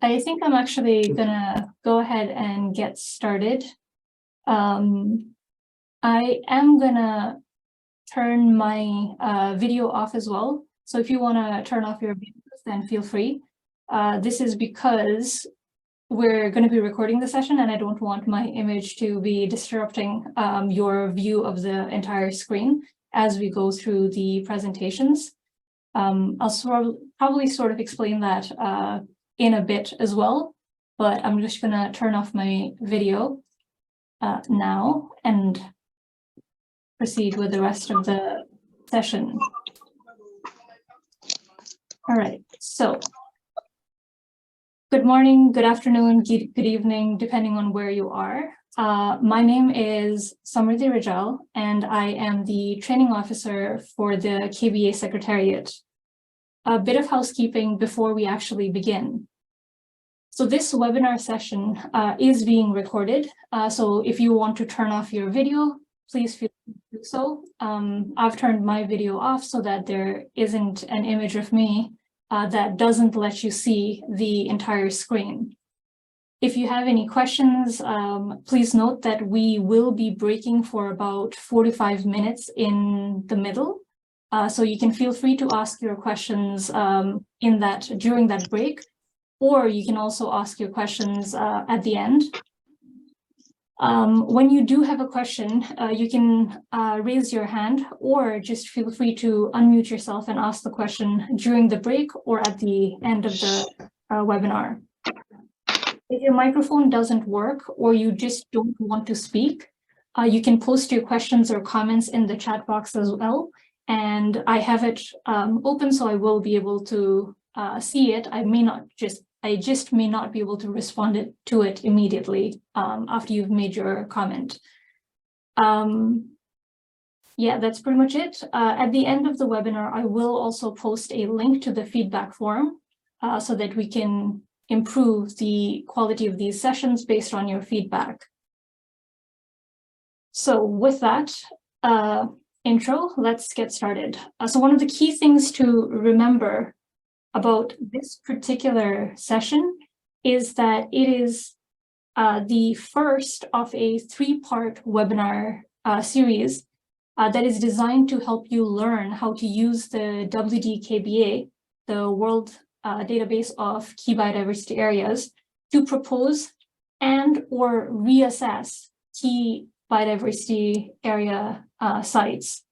I think I'm actually gonna go ahead and get started. I am gonna turn my video off as well. So if you wanna turn off your videos, then feel free. This is because we're gonna be recording the session and I don't want my image to be disrupting your view of the entire screen as we go through the presentations. I'll probably sort of explain that in a bit as well, but I'm just gonna turn off my video now and proceed with the rest of the session. All right, so good morning, good afternoon, good evening, depending on where you are. My name is Samriddhi Rajal, and I am the training officer for the KBA Secretariat. A bit of housekeeping before we actually begin. So this webinar session is being recorded. So if you want to turn off your video, please feel free to do so. I've turned my video off so that there isn't an image of me that doesn't let you see the entire screen. If you have any questions, please note that we will be breaking for about 45 minutes in the middle. So you can feel free to ask your questions during that break, or you can also ask your questions at the end. When you do have a question, you can raise your hand or just feel free to unmute yourself and ask the question during the break or at the end of the webinar. If your microphone doesn't work or you just don't want to speak, you can post your questions or comments in the chat box as well. And I have it open, so I will be able to see it. I just may not be able to respond to it immediately after you've made your comment. Yeah, that's pretty much it. At the end of the webinar, I will also post a link to the feedback form so that we can improve the quality of these sessions based on your feedback. So with that, intro, let's get started. So one of the key things to remember about this particular session is that it is the first of a 3-part webinar series that is designed to help you learn how to use the WD-KBA, the World Database of Key Biodiversity Areas, to propose and or reassess key biodiversity area sites.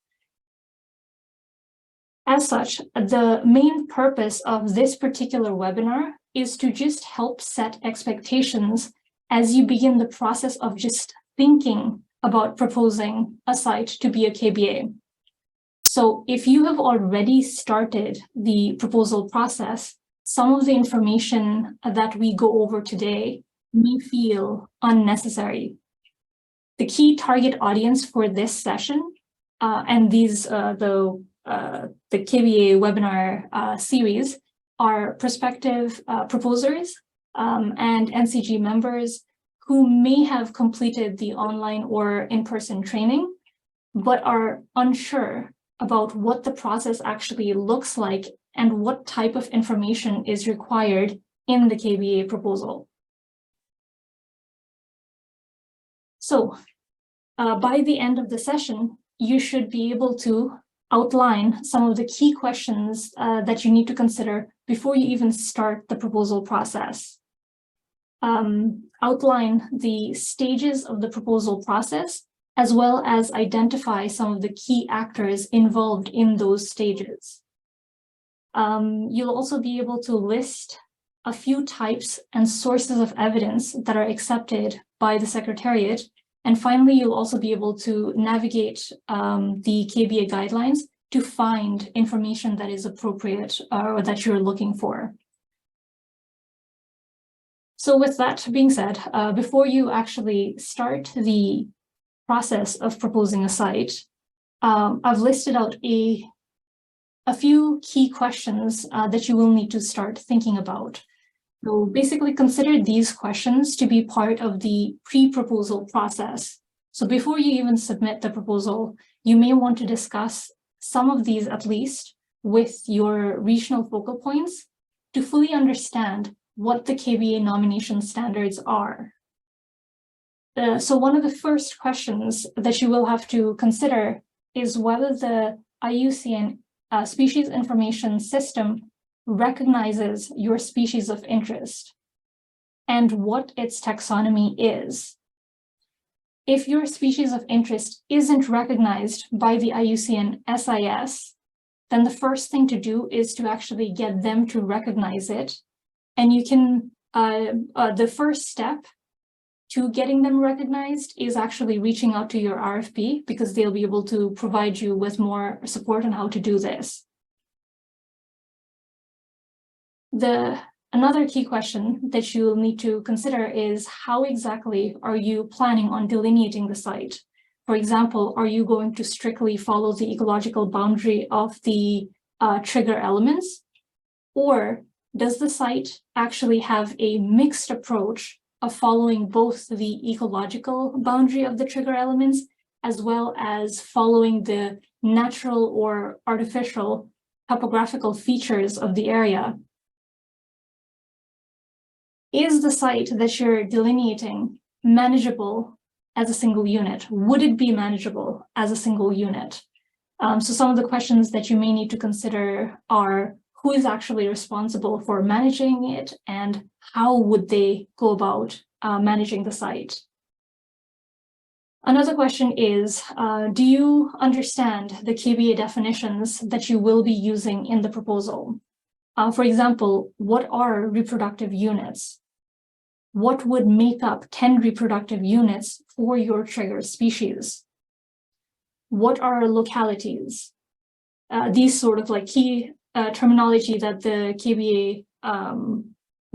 As such, the main purpose of this particular webinar is to just help set expectations as you begin the process of just thinking about proposing a site to be a KBA. So if you have already started the proposal process, some of the information that we go over today may feel unnecessary. The key target audience for this session and the KBA webinar series are prospective proposers and NCG members who may have completed the online or in-person training, but are unsure about what the process actually looks like and what type of information is required in the KBA proposal. So by the end of the session, you should be able to outline some of the key questions that you need to consider before you even start the proposal process. Outline the stages of the proposal process, as well as identify some of the key actors involved in those stages. You'll also be able to list a few types and sources of evidence that are accepted by the Secretariat. And finally, you'll also be able to navigate the KBA guidelines to find information that is appropriate or that you're looking for. So with that being said, before you actually start the process of proposing a site, I've listed out a few key questions that you will need to start thinking about. So basically consider these questions to be part of the pre-proposal process. So before you even submit the proposal, you may want to discuss some of these at least with your regional focal points to fully understand what the KBA nomination standards are. So one of the first questions that you will have to consider is whether the IUCN Species Information System recognizes your species of interest and what its taxonomy is. If your species of interest isn't recognized by the IUCN SIS, then the first thing to do is to actually get them to recognize it. And you can, the first step to getting them recognized is actually reaching out to your RFP, because they'll be able to provide you with more support on how to do this. Another key question that you'll need to consider is how exactly are you planning on delineating the site? For example, are you going to strictly follow the ecological boundary of the trigger elements? Or does the site actually have a mixed approach of following both the ecological boundary of the trigger elements, as well as following the natural or artificial topographical features of the area? Is the site that you're delineating manageable as a single unit? Would it be manageable as a single unit? So some of the questions that you may need to consider are, who is actually responsible for managing it, and how would they go about managing the site? Another question is, do you understand the KBA definitions that you will be using in the proposal? For example, what are reproductive units? What would make up 10 reproductive units for your trigger species? What are localities? These sort of like key terminology that the KBA,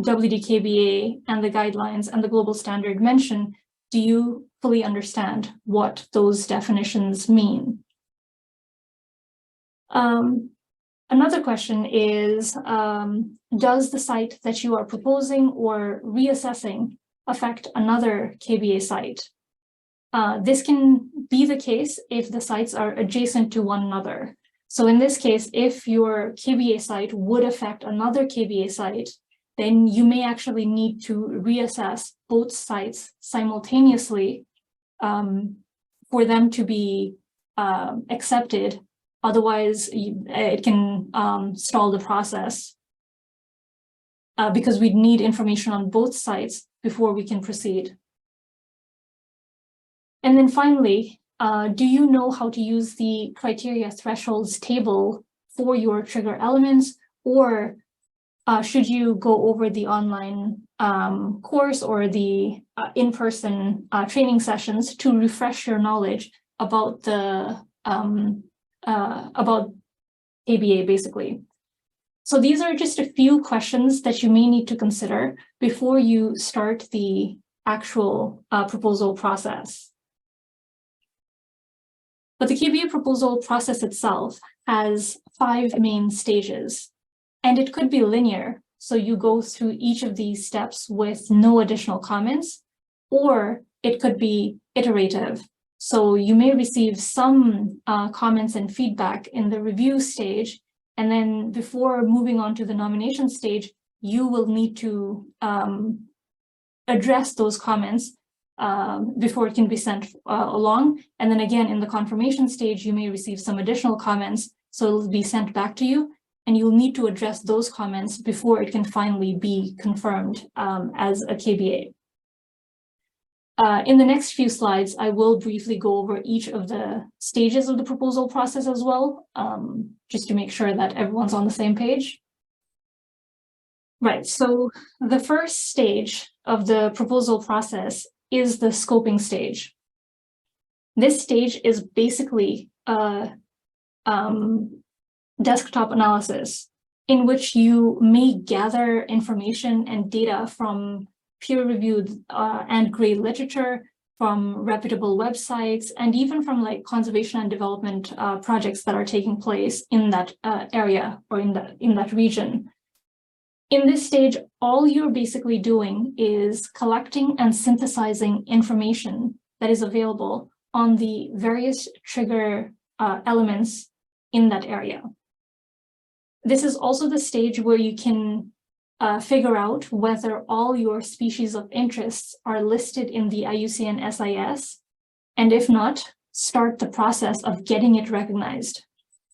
WDKBA, and the guidelines and the global standard mention. Do you fully understand what those definitions mean? Another question is, does the site that you are proposing or reassessing affect another KBA site? This can be the case if the sites are adjacent to one another. So in this case, if your KBA site would affect another KBA site, then you may actually need to reassess both sites simultaneously for them to be accepted. Otherwise, it can stall the process because we'd need information on both sites before we can proceed. And then finally, do you know how to use the criteria thresholds table for your trigger elements, or should you go over the online course or the in-person training sessions to refresh your knowledge about the about KBA, basically? So these are just a few questions that you may need to consider before you start the actual proposal process. But the KBA proposal process itself has 5 main stages, and it could be linear. So you go through each of these steps with no additional comments, or it could be iterative. So you may receive some comments and feedback in the review stage, and then before moving on to the nomination stage, you will need to address those comments before it can be sent along. And then again, in the confirmation stage, you may receive some additional comments, so it'll be sent back to you, and you'll need to address those comments before it can finally be confirmed as a KBA. In the next few slides, I will briefly go over each of the stages of the proposal process as well, just to make sure that everyone's on the same page. Right, so the first stage of the proposal process is the scoping stage. This stage is basically a desktop analysis in which you may gather information and data from peer-reviewed and grade literature, from reputable websites, and even from like conservation and development projects that are taking place in that area or in that region. In this stage, all you're basically doing is collecting and synthesizing information that is available on the various trigger elements in that area. This is also the stage where you can figure out whether all your species of interest are listed in the IUCN SIS, and if not, start the process of getting it recognized.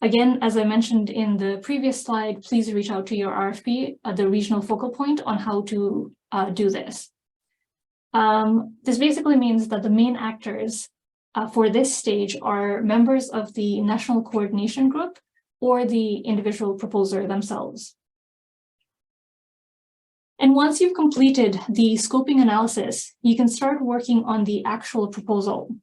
Again, as I mentioned in the previous slide, please reach out to your RFP, the regional focal point, on how to do this. This basically means that the main actors for this stage are members of the National Coordination Group or the individual proposer themselves. And once you've completed the scoping analysis, you can start working on the actual proposal.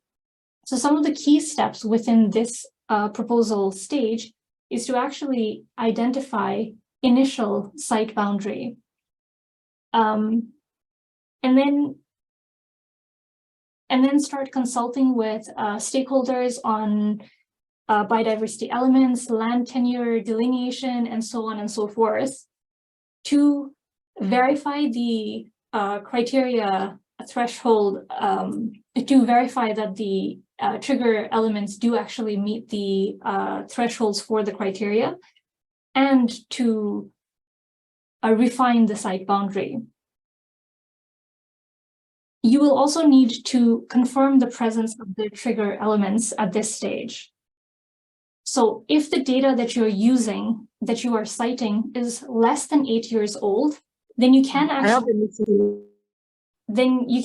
So some of the key steps within this proposal stage is to actually identify initial site boundary. And then start consulting with stakeholders on biodiversity elements, land tenure, delineation, and so on and so forth, to verify the criteria threshold, to verify that the trigger elements do actually meet the thresholds for the criteria, and to refine the site boundary. You will also need to confirm the presence of the trigger elements at this stage. So if the data that you're using, that you are citing, is less than 8 years old, then you can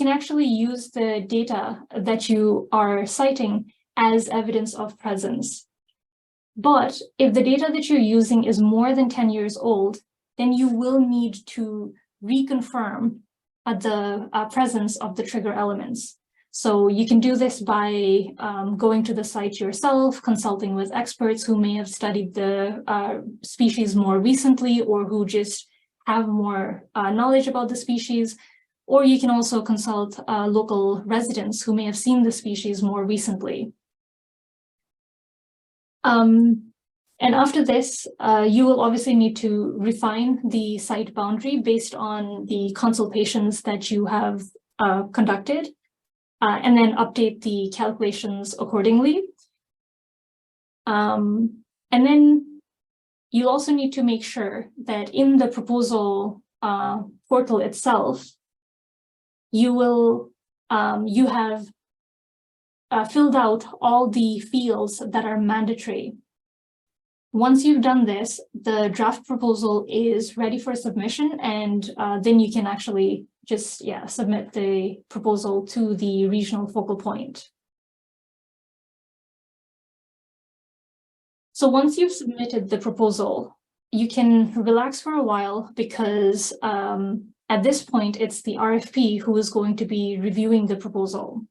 actually use the data that you are citing as evidence of presence. But if the data that you're using is more than 10 years old, then you will need to reconfirm the presence of the trigger elements. So you can do this by going to the site yourself, consulting with experts who may have studied the species more recently, or who just have more knowledge about the species. Or you can also consult local residents who may have seen the species more recently. And after this, you will obviously need to refine the site boundary based on the consultations that you have conducted, and then update the calculations accordingly. And then you also need to make sure that in the proposal portal itself, you have filled out all the fields that are mandatory. Once you've done this, the draft proposal is ready for submission, and then you can actually just submit the proposal to the regional focal point. So once you've submitted the proposal, you can relax for a while, because at this point, it's the RFP who is going to be reviewing the proposal.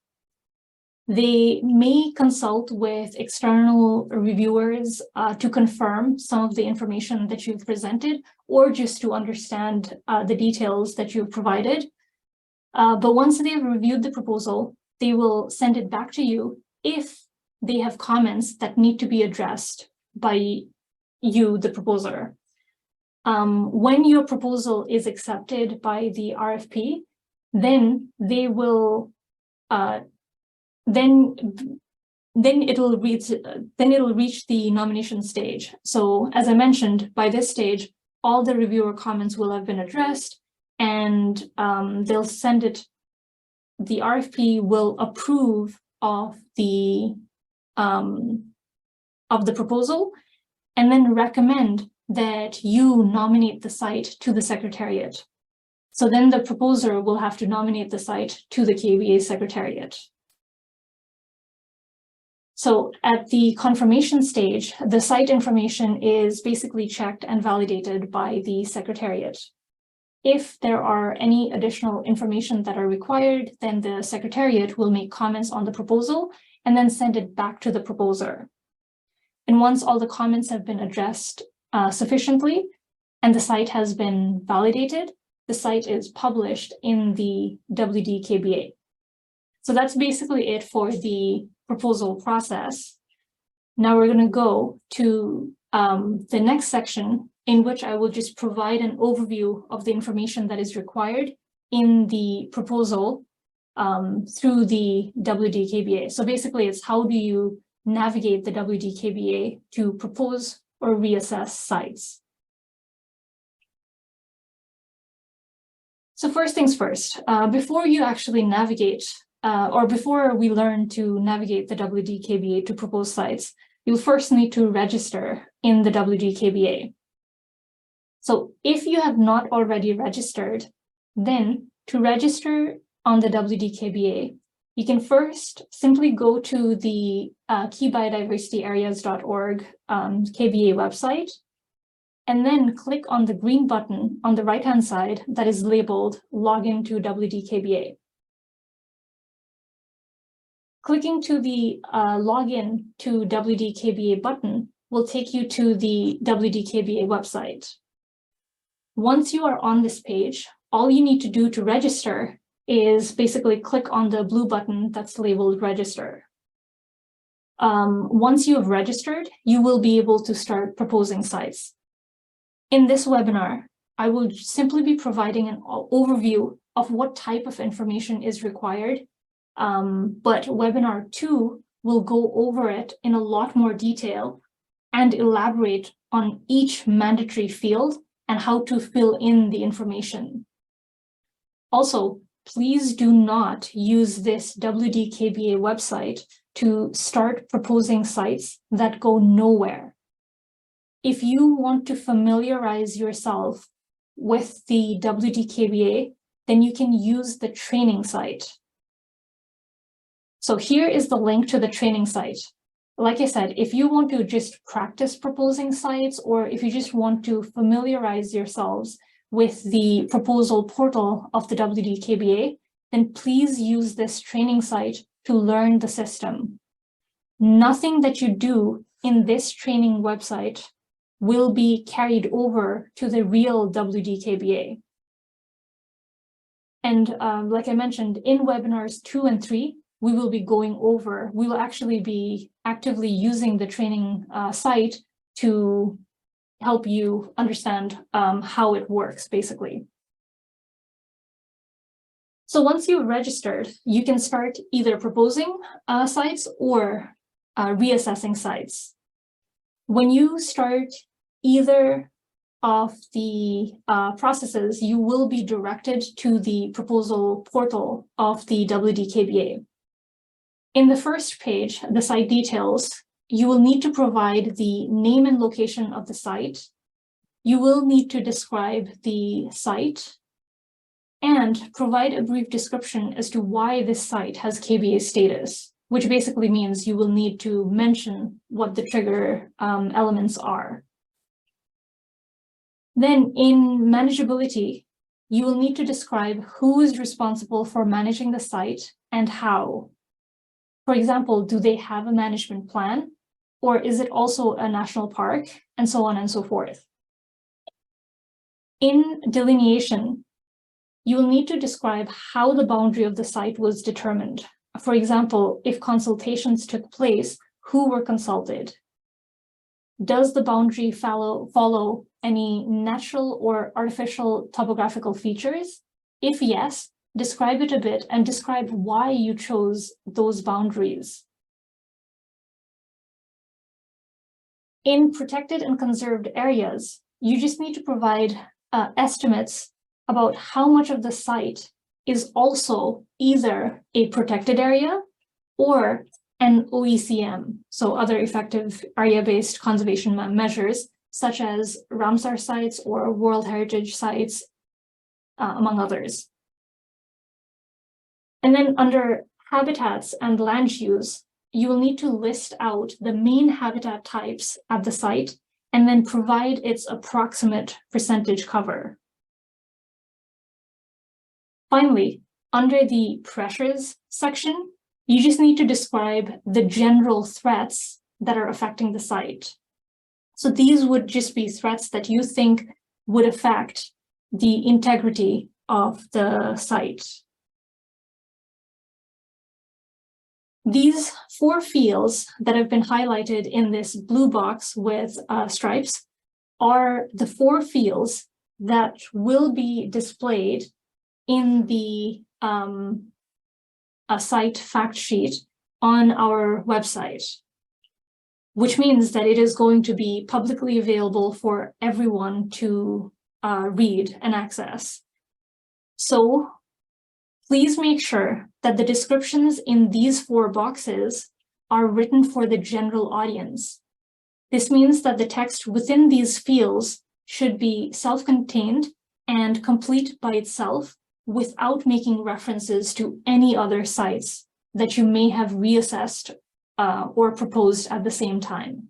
They may consult with external reviewers to confirm some of the information that you've presented, or just to understand the details that you've provided. But once they have reviewed the proposal, they will send it back to you if they have comments that need to be addressed by you, the proposer. When your proposal is accepted by the RFP, then they will then it'll reach the nomination stage. So as I mentioned, by this stage, all the reviewer comments will have been addressed, and they'll send it. The RFP will approve of the proposal, and then recommend that you nominate the site to the Secretariat. So then the proposer will have to nominate the site to the KBA Secretariat. So at the confirmation stage, the site information is basically checked and validated by the Secretariat. If there are any additional information that are required, then the Secretariat will make comments on the proposal and then send it back to the proposer. And once all the comments have been addressed sufficiently and the site has been validated, the site is published in the WD-KBA. So that's basically it for the proposal process. Now we're going to go to the next section, in which I will just provide an overview of the information that is required in the proposal through the WD-KBA. So basically, it's how do you navigate the WD-KBA to propose or reassess sites. So first things first, before you actually navigate, or before we learn to navigate the WDKBA to propose sites, you'll first need to register in the WDKBA. So if you have not already registered, then to register on the WDKBA, you can first simply go to the keybiodiversityareas.org KBA website, and then click on the green button on the right-hand side that is labeled Login to WDKBA. Clicking to the Login to WDKBA button will take you to the WDKBA website. Once you are on this page, all you need to do to register is basically click on the blue button that's labeled Register. Once you have registered, you will be able to start proposing sites. In this webinar, I will simply be providing an overview of what type of information is required, but webinar 2 will go over it in a lot more detail and elaborate on each mandatory field and how to fill in the information. Also, please do not use this WDKBA website to start proposing sites that go nowhere. If you want to familiarize yourself with the WDKBA, then you can use the training site. So here is the link to the training site. Like I said, if you want to just practice proposing sites, or if you just want to familiarize yourselves with the proposal portal of the WDKBA, then please use this training site to learn the system. Nothing that you do in this training website will be carried over to the real WDKBA. And like I mentioned, in webinars 2 and 3, we will actually be actively using the training site to help you understand how it works, basically. So once you've registered, you can start either proposing sites or reassessing sites. When you start either of the processes, you will be directed to the proposal portal of the WDKBA. In the first page, the site details, you will need to provide the name and location of the site. You will need to describe the site and provide a brief description as to why this site has KBA status, which basically means you will need to mention what the trigger elements are. Then in manageability, you will need to describe who is responsible for managing the site and how. For example, do they have a management plan, or is it also a national park, and so on and so forth. In delineation, you will need to describe how the boundary of the site was determined. For example, if consultations took place, who were consulted? Does the boundary follow any natural or artificial topographical features? If yes, describe it a bit and describe why you chose those boundaries. In protected and conserved areas, you just need to provide estimates about how much of the site is also either a protected area or an OECM, so other effective area-based conservation measures, such as Ramsar sites or World Heritage sites, among others. And then under habitats and land use, you will need to list out the main habitat types at the site and then provide its approximate percentage cover. Finally, under the pressures section, you just need to describe the general threats that are affecting the site. So these would just be threats that you think would affect the integrity of the site. These 4 fields that have been highlighted in this blue box with stripes are the 4 fields that will be displayed in the site fact sheet on our website, which means that it is going to be publicly available for everyone to read and access. So please make sure that the descriptions in these 4 boxes are written for the general audience. This means that the text within these fields should be self-contained and complete by itself without making references to any other sites that you may have reassessed or proposed at the same time.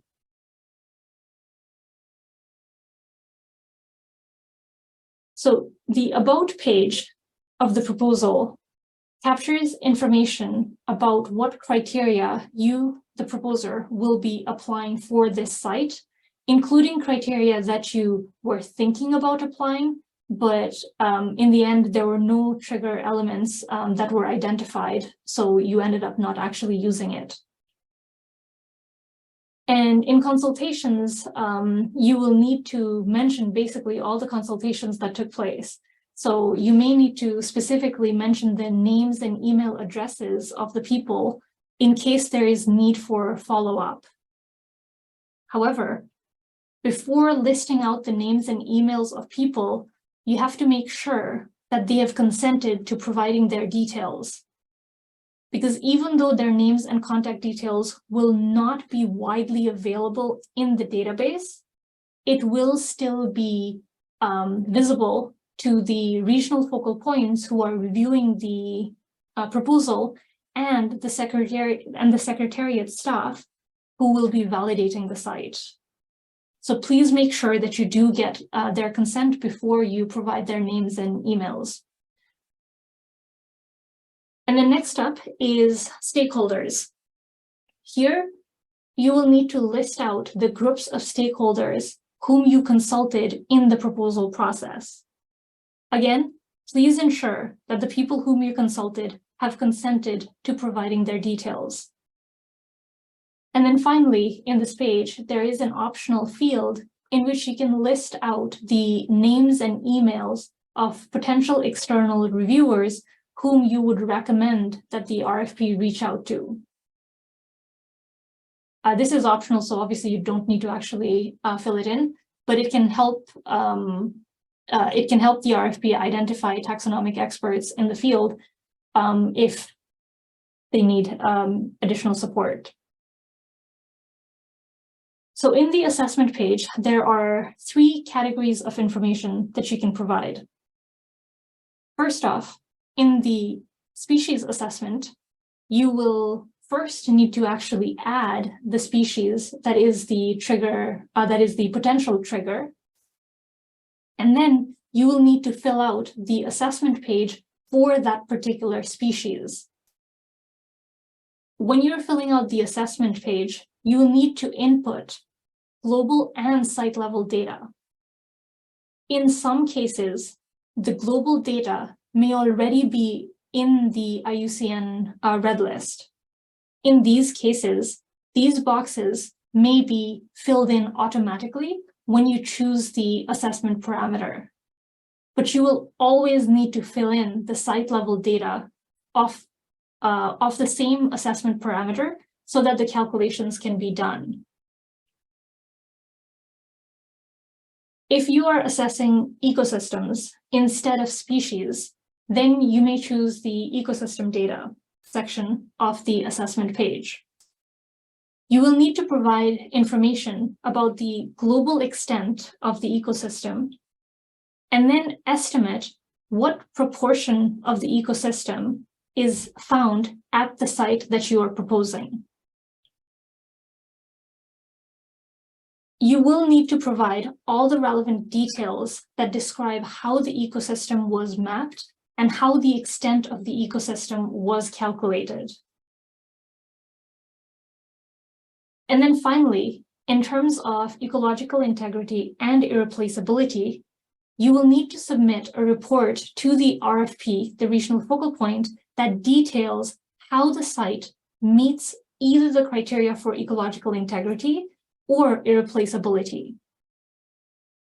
So the About page of the proposal captures information about what criteria you, the proposer, will be applying for this site, including criteria that you were thinking about applying, but in the end, there were no trigger elements that were identified, so you ended up not actually using it. And in consultations, you will need to mention basically all the consultations that took place. So you may need to specifically mention the names and email addresses of the people in case there is need for follow-up. However, before listing out the names and emails of people, you have to make sure that they have consented to providing their details. Because even though their names and contact details will not be widely available in the database, it will still be visible to the regional focal points who are reviewing the proposal and the secretariat staff who will be validating the site. So please make sure that you do get their consent before you provide their names and emails. And then next up is stakeholders. Here, you will need to list out the groups of stakeholders whom you consulted in the proposal process. Again, please ensure that the people whom you consulted have consented to providing their details. And then finally, in this page, there is an optional field in which you can list out the names and emails of potential external reviewers whom you would recommend that the RFP reach out to. This is optional, so obviously you don't need to actually fill it in, but it can help the RFP identify taxonomic experts in the field if they need additional support. So in the assessment page, there are 3 categories of information that you can provide. First off, in the species assessment, you will first need to actually add the species that is the trigger, that is the potential trigger. And then you will need to fill out the assessment page for that particular species. When you're filling out the assessment page, you will need to input global and site level data. In some cases, the global data may already be in the IUCN red list. In these cases, these boxes may be filled in automatically when you choose the assessment parameter. But you will always need to fill in the site level data of the same assessment parameter so that the calculations can be done. If you are assessing ecosystems instead of species, then you may choose the ecosystem data section of the assessment page. You will need to provide information about the global extent of the ecosystem and then estimate what proportion of the ecosystem is found at the site that you are proposing. You will need to provide all the relevant details that describe how the ecosystem was mapped and how the extent of the ecosystem was calculated. And then finally, in terms of ecological integrity and irreplaceability, you will need to submit a report to the RFP, the regional focal point, that details how the site meets either the criteria for ecological integrity or irreplaceability.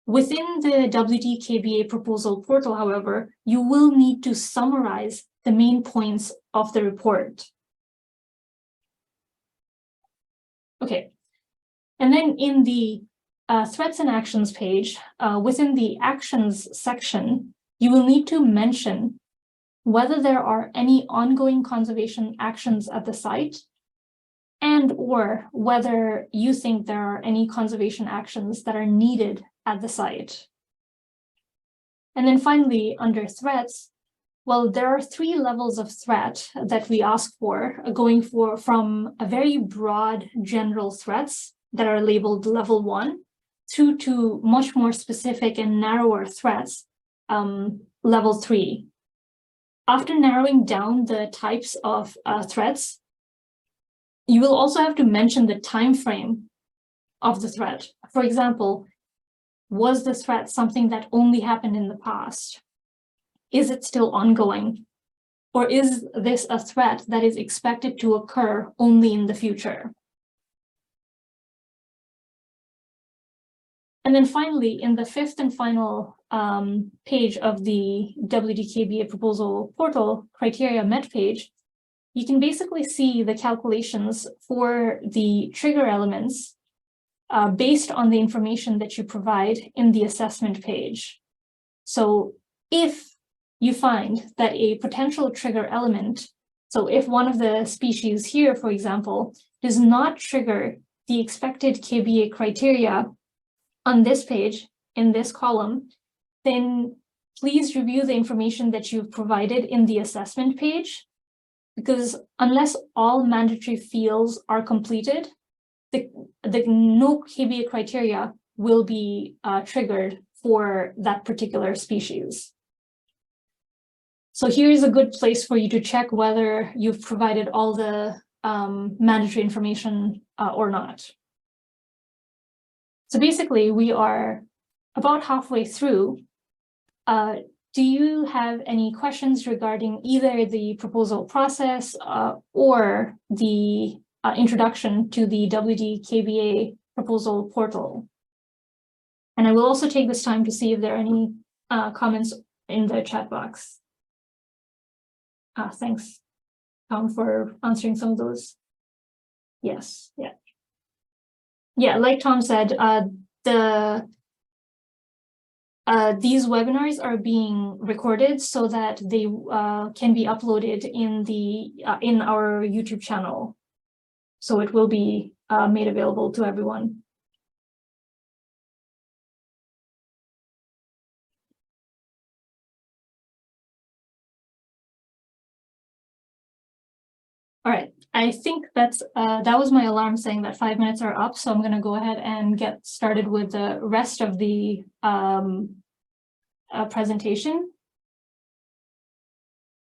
Within the WD-KBA proposal portal, however, you will need to summarize the main points of the report. Okay, and then in the threats and actions page, within the actions section, you will need to mention whether there are any ongoing conservation actions at the site and or whether you think there are any conservation actions that are needed at the site. And then finally, under threats, well, there are 3 levels of threat that we ask for, going from a very broad general threats that are labeled level 1 through to much more specific and narrower threats, level 3. After narrowing down the types of threats, you will also have to mention the time frame of the threat. For example, was the threat something that only happened in the past? Is it still ongoing? Or is this a threat that is expected to occur only in the future? And then finally, in the 5th and final page of the WD-KBA proposal portal criteria met page, you can basically see the calculations for the trigger elements based on the information that you provide in the assessment page. So if you find that a potential trigger element, so if one of the species here, for example, does not trigger the expected KBA criteria on this page, in this column, then please review the information that you've provided in the assessment page, because unless all mandatory fields are completed, the no KBA criteria will be triggered for that particular species. So here's a good place for you to check whether you've provided all the mandatory information or not. So basically, we are about halfway through. Do you have any questions regarding either the proposal process or the introduction to the WD-KBA proposal portal? And I will also take this time to see if there are any comments in the chat box. Thanks, Tom, for answering some of those. Yes, yeah. Yeah, like Tom said, these webinars are being recorded so that they can be uploaded in our YouTube channel. So it will be made available to everyone. All right, I think that was my alarm saying that 5 minutes are up, so I'm going to go ahead and get started with the rest of the presentation,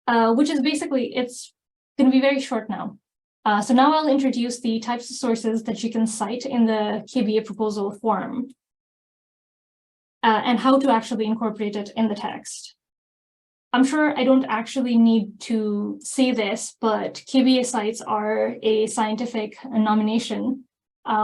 which is basically, it's going to be very short now. So now I'll introduce the types of sources that you can cite in the KBA proposal form and how to actually incorporate it in the text. I'm sure I don't actually need to say this, but KBA sites are a scientific nomination,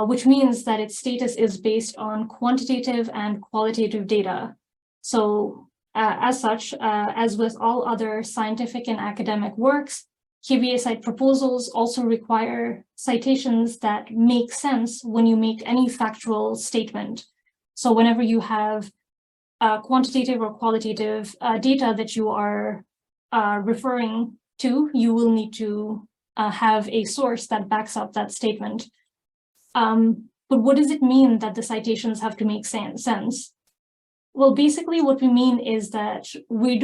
which means that its status is based on quantitative and qualitative data. So as such, as with all other scientific and academic works, KBA site proposals also require citations that make sense when you make any factual statement. So whenever you have quantitative or qualitative data that you are referring to, you will need to have a source that backs up that statement. But what does it mean that the citations have to make sense? Well, basically what we mean is that we're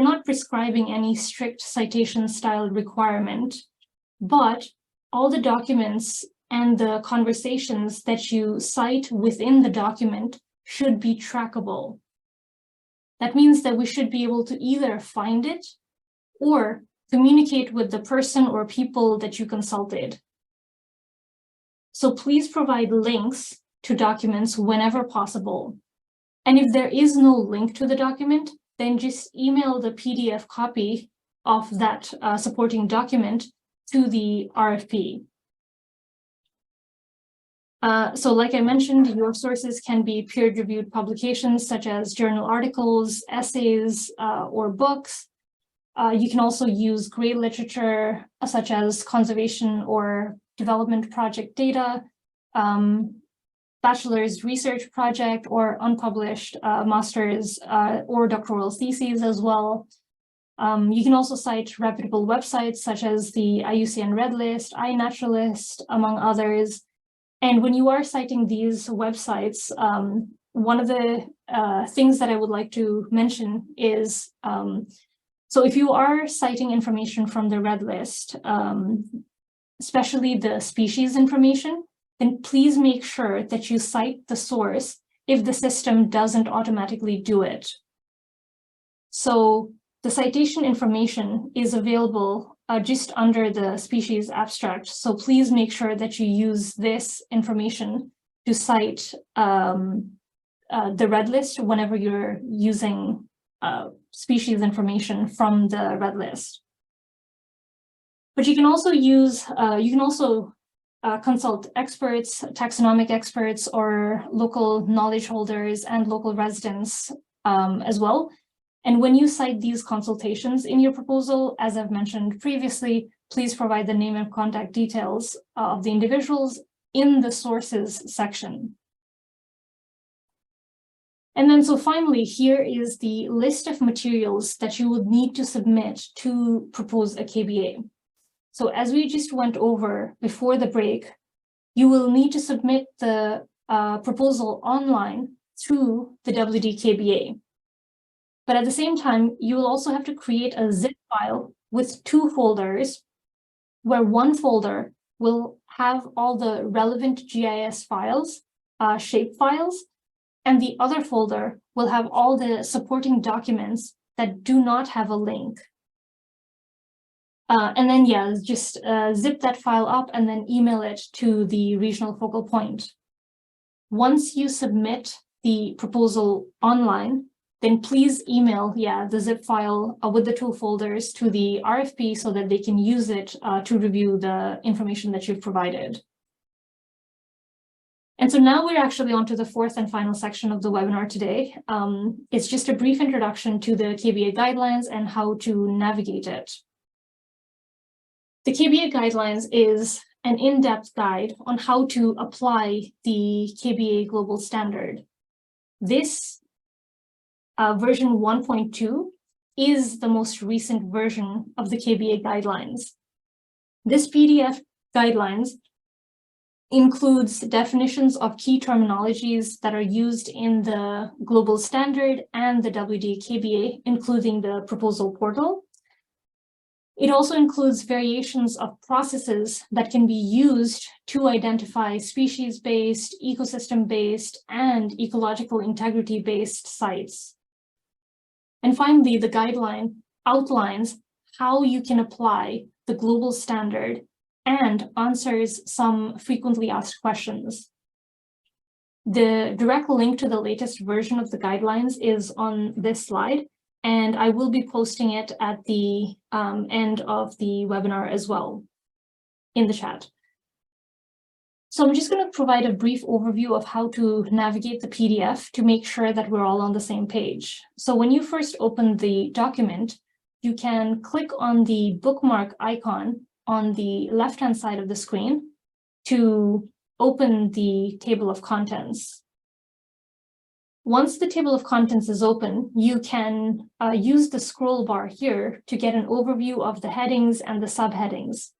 not prescribing any strict citation style requirement, but all the documents and the conversations that you cite within the document should be trackable. That means that we should be able to either find it or communicate with the person or people that you consulted. So please provide links to documents whenever possible. And if there is no link to the document, then just email the PDF copy of that supporting document to the RFP. So like I mentioned, your sources can be peer-reviewed publications such as journal articles, essays, or books. You can also use gray literature such as conservation or development project data. bachelor's research project or unpublished master's or doctoral theses as well. You can also cite reputable websites such as the IUCN Red List, iNaturalist, among others. And when you are citing these websites, one of the things that I would like to mention is, so if you are citing information from the Red List, especially the species information, then please make sure that you cite the source if the system doesn't automatically do it. So the citation information is available just under the species abstract. So please make sure that you use this information to cite the Red List whenever you're using species information from the Red List. But you can also use, consult experts, taxonomic experts, or local knowledge holders and local residents as well. And when you cite these consultations in your proposal, as I've mentioned previously, please provide the name and contact details of the individuals in the sources section. And then so finally, here is the list of materials that you would need to submit to propose a KBA. So as we just went over before the break, you will need to submit the proposal online through the WD KBA. But at the same time, you will also have to create a zip file with 2 folders, where one folder will have all the relevant GIS files, shape files, and the other folder will have all the supporting documents that do not have a link. And then, yeah, just zip that file up and then email it to the regional focal point. Once you submit the proposal online, then please email, the zip file with the 2 folders to the RFP so that they can use it to review the information that you've provided. And so now we're actually on to the 4th and final section of the webinar today. It's just a brief introduction to the KBA guidelines and how to navigate it. The KBA guidelines is an in-depth guide on how to apply the KBA global standard. This version 1.2 is the most recent version of the KBA guidelines. This PDF guidelines includes definitions of key terminologies that are used in the global standard and the WD KBA, including the proposal portal. It also includes variations of processes that can be used to identify species-based, ecosystem-based, and ecological integrity-based sites. And finally, the guideline outlines how you can apply the global standard and answers some frequently asked questions. The direct link to the latest version of the guidelines is on this slide, and I will be posting it at the end of the webinar as well in the chat. So I'm just going to provide a brief overview of how to navigate the PDF to make sure that we're all on the same page. So when you first open the document, you can click on the bookmark icon on the left-hand side of the screen to open the table of contents. Once the table of contents is open, you can use the scroll bar here to get an overview of the headings and the subheadings.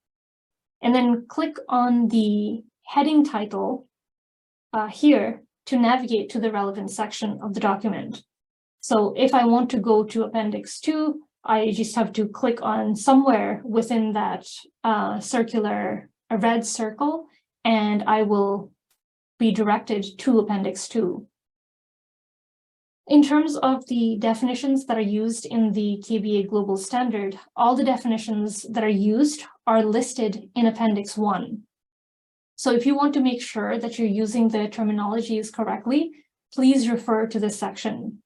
And then click on the heading title here to navigate to the relevant section of the document. So if I want to go to Appendix 2, I just have to click on somewhere within that circular red circle, and I will be directed to Appendix 2. In terms of the definitions that are used in the KBA Global Standard, all the definitions that are used are listed in Appendix 1. So if you want to make sure that you're using the terminologies correctly, please refer to this section.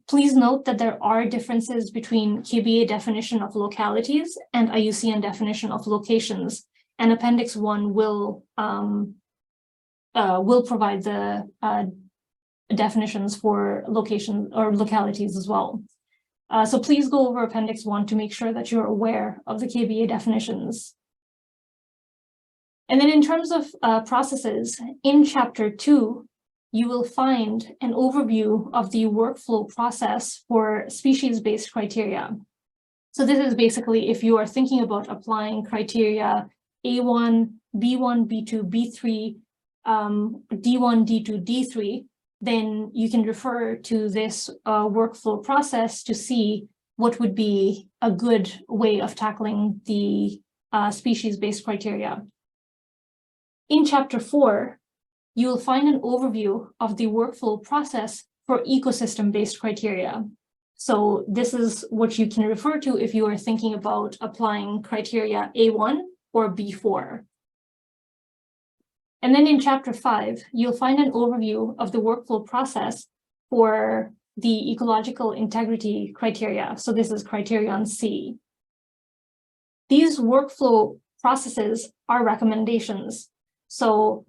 Please note that there are differences between KBA definition of localities and IUCN definition of locations, and Appendix 1 will provide the definitions for location or localities as well. So please go over Appendix 1 to make sure that you're aware of the KBA definitions. And then in terms of processes, in Chapter 2, you will find an overview of the workflow process for species-based criteria. So this is basically if you are thinking about applying criteria A1, B1, B2, B3, D1, D2, D3, then you can refer to this workflow process to see what would be a good way of tackling the species-based criteria. In Chapter 4, you will find an overview of the workflow process for ecosystem-based criteria. So this is what you can refer to if you are thinking about applying criteria A1 or B4. And then in Chapter 5, you'll find an overview of the workflow process for the ecological integrity criteria. So this is criterion C. These workflow processes are recommendations. So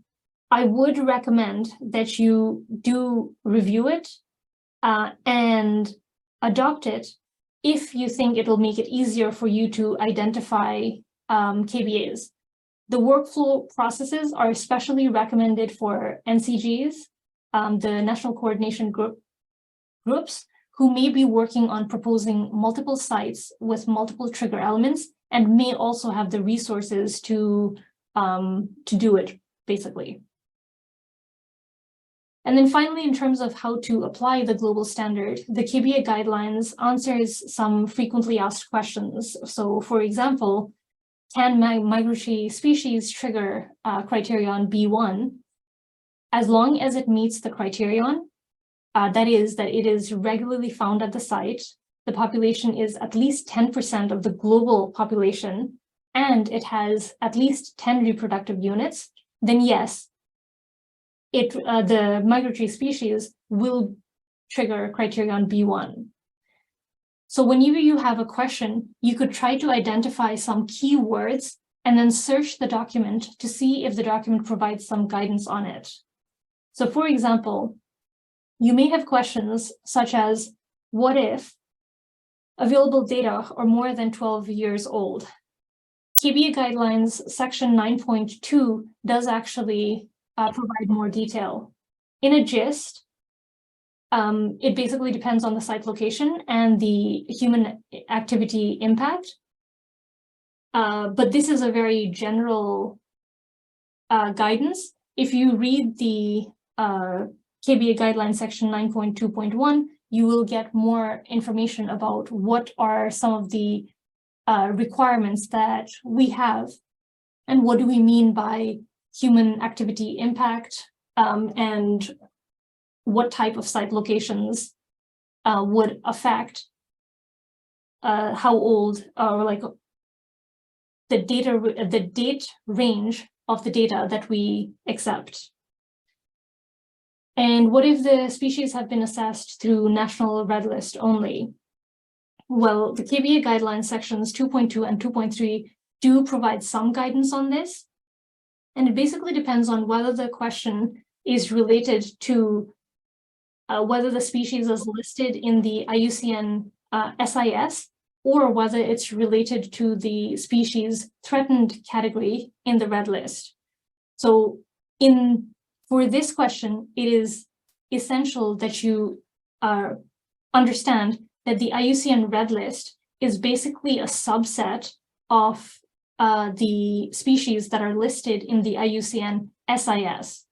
I would recommend that you do review it and adopt it if you think it'll make it easier for you to identify KBAs. The workflow processes are especially recommended for NCGs, the National Coordination Groups, who may be working on proposing multiple sites with multiple trigger elements and may also have the resources to do it, basically. And then finally, in terms of how to apply the global standard, the KBA guidelines answers some frequently asked questions. So for example, can migratory species trigger criterion B1 as long as it meets the criterion, that is, that it is regularly found at the site, the population is at least 10% of the global population, and it has at least 10 reproductive units, then yes, the migratory species will trigger criterion B1. So whenever you have a question, you could try to identify some keywords and then search the document to see if the document provides some guidance on it. So for example, you may have questions such as, what if available data are more than 12 years old? KBA guidelines section 9.2 does actually provide more detail. In a gist, it basically depends on the site location and the human activity impact. But this is a very general guidance. If you read the KBA guideline section 9.2.1, you will get more information about what are some of the requirements that we have and what do we mean by human activity impact and what type of site locations would affect how old or like the date range of the data that we accept. And what if the species have been assessed through national red list only? Well, the KBA guidelines sections 2.2 and 2.3 do provide some guidance on this. And it basically depends on whether the question is related to whether the species is listed in the IUCN SIS or whether it's related to the species threatened category in the red list. So for this question, it is essential that you understand that the IUCN red list is basically a subset of the species that are listed in the IUCN SIS.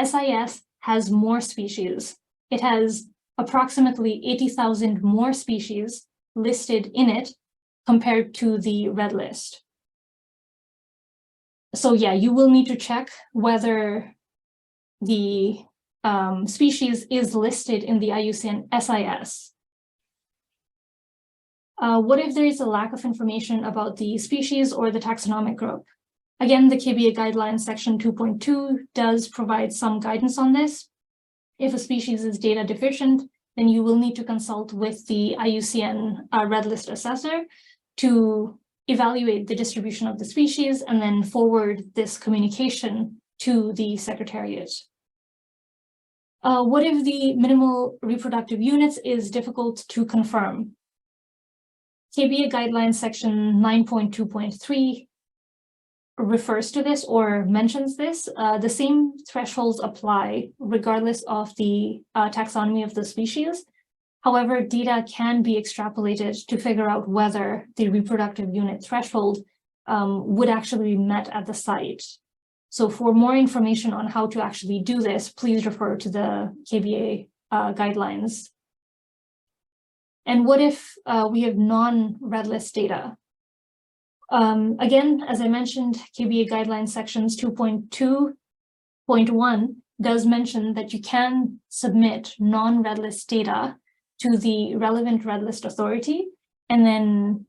SIS has more species. It has approximately 80,000 more species listed in it compared to the red list. So yeah, you will need to check whether the species is listed in the IUCN SIS. What if there is a lack of information about the species or the taxonomic group? Again, the KBA guidelines section 2.2 does provide some guidance on this. If a species is data deficient, then you will need to consult with the IUCN red list assessor to evaluate the distribution of the species and then forward this communication to the Secretariat. What if the minimal reproductive units is difficult to confirm? KBA guidelines section 9.2.3 refers to this or mentions this, the same thresholds apply regardless of the taxonomy of the species. However, data can be extrapolated to figure out whether the reproductive unit threshold would actually be met at the site. So for more information on how to actually do this, please refer to the KBA guidelines. And what if we have non-red list data? Again, as I mentioned, KBA guidelines sections 2.2.1 does mention that you can submit non-red list data to the relevant red list authority, and then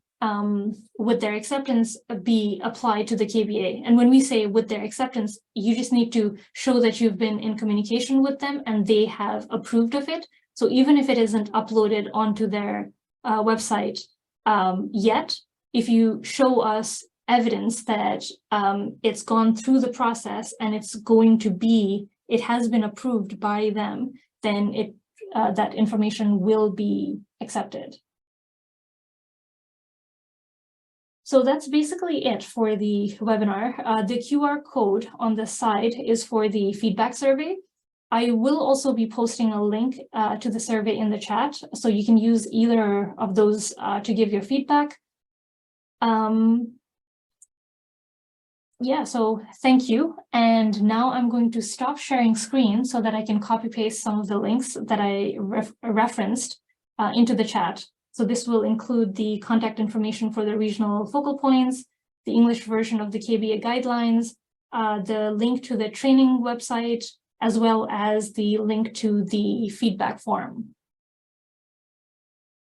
with their acceptance be applied to the KBA. And when we say with their acceptance, you just need to show that you've been in communication with them and they have approved of it. So even if it isn't uploaded onto their website yet, if you show us evidence that it's gone through the process and it has been approved by them, then that information will be accepted. So that's basically it for the webinar. The QR code on the side is for the feedback survey. I will also be posting a link to the survey in the chat, so you can use either of those to give your feedback. Yeah, so thank you. And now I'm going to stop sharing screen so that I can copy paste some of the links that I referenced into the chat. So this will include the contact information for the regional focal points, the English version of the KBA guidelines, the link to the training website, as well as the link to the feedback form.